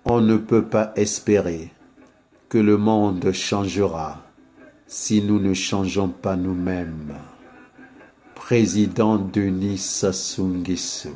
On ne peut pas espérer que le monde changera si nous ne changeons pas nous-mêmes. Président Denis Sassou Nguesso.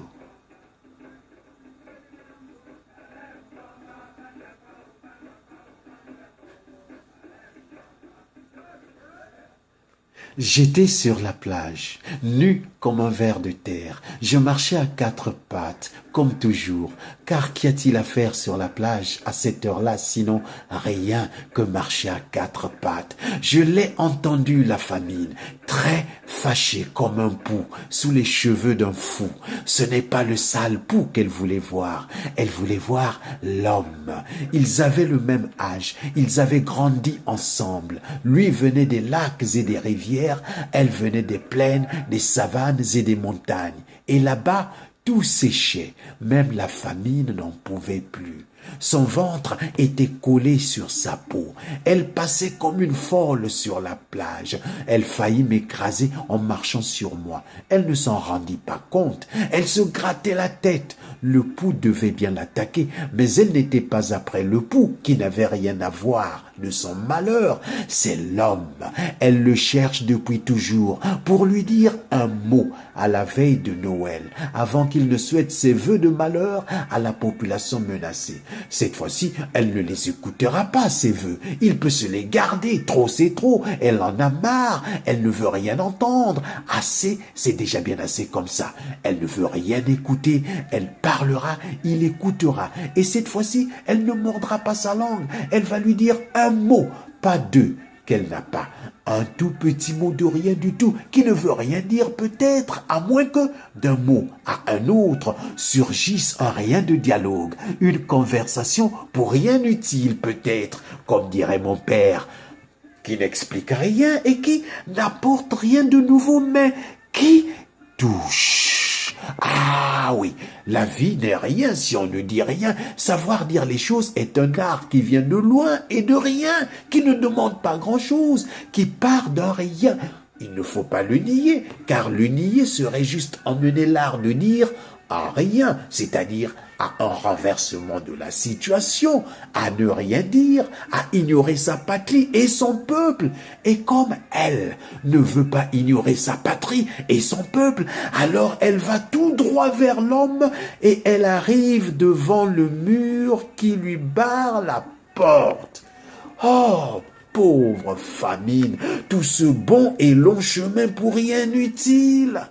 J'étais sur la plage, nu comme un ver de terre. Je marchais à quatre pattes, comme toujours. Car qu'y a-t-il à faire sur la plage à cette heure-là, sinon rien que marcher à quatre pattes? Je l'ai entendu, la famine, très fâchée comme un pou, sous les cheveux d'un fou. Ce n'est pas le sale pou qu'elle voulait voir. Elle voulait voir l'homme. Ils avaient le même âge. Ils avaient grandi ensemble. Lui venait des lacs et des rivières. Elle venait des plaines, des savanes et des montagnes. Et là-bas, tout séchait. Même la famine n'en pouvait plus. Son ventre était collé sur sa peau. Elle passait comme une folle sur la plage. Elle faillit m'écraser en marchant sur moi. Elle ne s'en rendit pas compte. Elle se grattait la tête. Le pou devait bien l'attaquer, mais elle n'était pas après le pou qui n'avait rien à voir de son malheur. C'est l'homme. Elle le cherche depuis toujours pour lui dire un mot à la veille de Noël, avant qu'il ne souhaite ses vœux de malheur à la population menacée. Cette fois-ci, elle ne les écoutera pas, ses vœux. Il peut se les garder. Trop, c'est trop. Elle en a marre. Elle ne veut rien entendre. Assez, c'est déjà bien assez comme ça. Elle ne veut rien écouter. Elle parlera, il écoutera. Et cette fois-ci, elle ne mordra pas sa langue. Elle va lui dire un mot, pas deux, qu'elle n'a pas. Un tout petit mot de rien du tout, qui ne veut rien dire peut-être, à moins que d'un mot à un autre surgisse un rien de dialogue, une conversation pour rien utile peut-être, comme dirait mon père, qui n'explique rien et qui n'apporte rien de nouveau, mais qui touche. Ah oui, la vie n'est rien si on ne dit rien. Savoir dire les choses est un art qui vient de loin et de rien, qui ne demande pas grand-chose, qui part d'un rien. Il ne faut pas le nier, car le nier serait juste emmener l'art de dire à rien, c'est-à-dire à un renversement de la situation, à ne rien dire, à ignorer sa patrie et son peuple. Et comme elle ne veut pas ignorer sa patrie et son peuple, alors elle va tout droit vers l'homme et elle arrive devant le mur qui lui barre la porte. Oh, pauvre famine, tout ce bon et long chemin pour rien utile.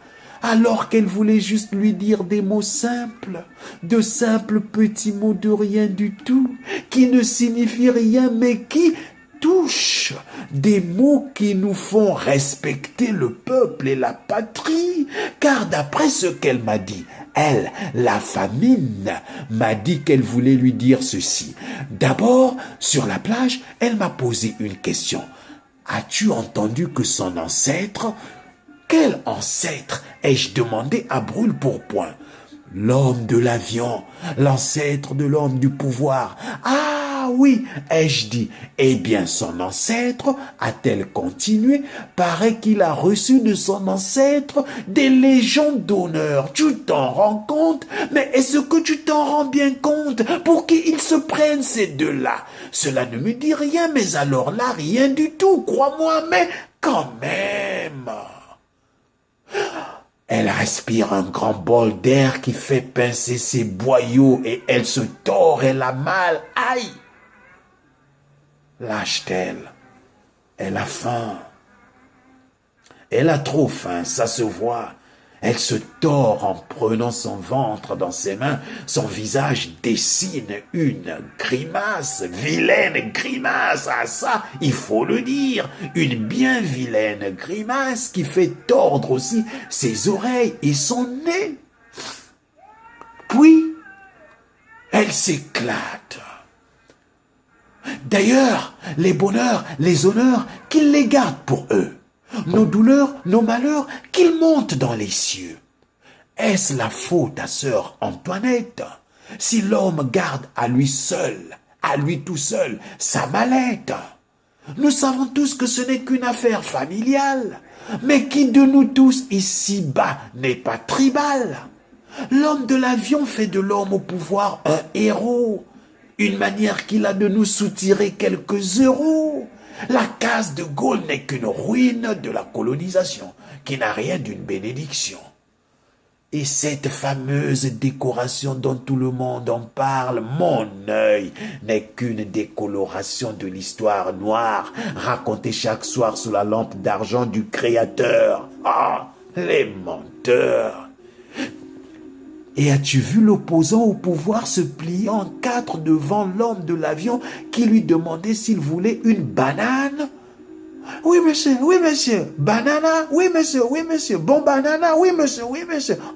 Alors qu'elle voulait juste lui dire des mots simples, de simples petits mots de rien du tout, qui ne signifient rien mais qui touchent, des mots qui nous font respecter le peuple et la patrie, car d'après ce qu'elle m'a dit, elle, la famine, m'a dit qu'elle voulait lui dire ceci. D'abord, sur la plage, elle m'a posé une question. As-tu entendu que son ancêtre... Quel ancêtre ai-je demandé à brûle-pourpoint? L'homme de l'avion, l'ancêtre de l'homme du pouvoir. Ah oui, ai-je dit. Eh bien, son ancêtre, a-t-elle continué, paraît qu'il a reçu de son ancêtre des légions d'honneur. Tu t'en rends compte? Mais est-ce que tu t'en rends bien compte? Pour qui ils se prennent ces deux-là? Cela ne me dit rien, mais alors là, rien du tout, crois-moi, mais quand même... Elle respire un grand bol d'air qui fait pincer ses boyaux et elle se tord, elle a mal. Aïe! Lâche-t-elle. Elle a faim. Elle a trop faim, ça se voit. Elle se tord en prenant son ventre dans ses mains. Son visage dessine une grimace, vilaine grimace. Ah ça, il faut le dire. Une bien vilaine grimace qui fait tordre aussi ses oreilles et son nez. Puis, elle s'éclate. D'ailleurs, les bonheurs, les honneurs, qu'ils les gardent pour eux. Nos douleurs, nos malheurs, qu'ils montent dans les cieux. Est-ce la faute à sœur Antoinette si l'homme garde à lui seul, à lui tout seul, sa mallette? Nous savons tous que ce n'est qu'une affaire familiale, mais qui de nous tous ici-bas n'est pas tribal? L'homme de l'avion fait de l'homme au pouvoir un héros. Une manière qu'il a de nous soutirer quelques euros. La case de Gaulle n'est qu'une ruine de la colonisation, qui n'a rien d'une bénédiction. Et cette fameuse décoration dont tout le monde en parle, mon œil, n'est qu'une décoloration de l'histoire noire, racontée chaque soir sous la lampe d'argent du Créateur. Ah, les menteurs! Et as-tu vu l'opposant au pouvoir se plier en quatre devant l'homme de l'avion qui lui demandait s'il voulait une banane? Oui, monsieur, banana, oui, monsieur, bon banana, oui, monsieur,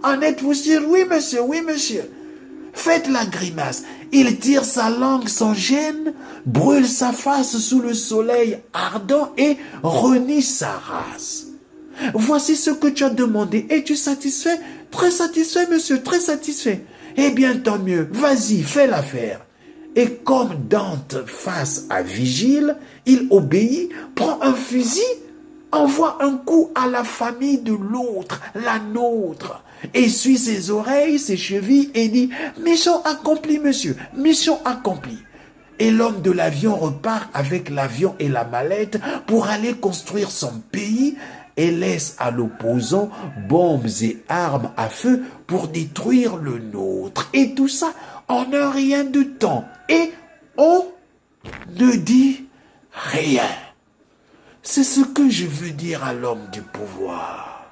en êtes-vous sûr, oui, monsieur. Faites la grimace, il tire sa langue sans gêne, brûle sa face sous le soleil ardent et renie sa race. Voici ce que tu as demandé, es-tu satisfait? Très satisfait, monsieur, très satisfait. Eh bien, tant mieux, vas-y, fais l'affaire. Et comme Dante face à Vigile, il obéit, prend un fusil, envoie un coup à la famille de l'autre, la nôtre, essuie ses oreilles, ses chevilles et dit « Mission accomplie, monsieur, mission accomplie ». Et l'homme de l'avion repart avec l'avion et la mallette pour aller construire son pays et laisse à l'opposant bombes et armes à feu pour détruire le nôtre. Et tout ça en un rien de temps. Et on ne dit rien. C'est ce que je veux dire à l'homme du pouvoir.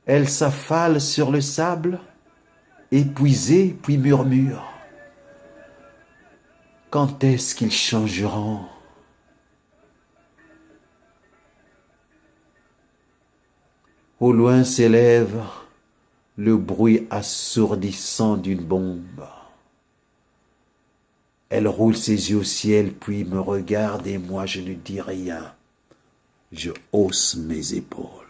Elle s'affale sur le sable, épuisée, puis murmure. Quand est-ce qu'ils changeront? Au loin s'élève le bruit assourdissant d'une bombe. Elle roule ses yeux au ciel, puis me regarde et moi je ne dis rien. Je hausse mes épaules.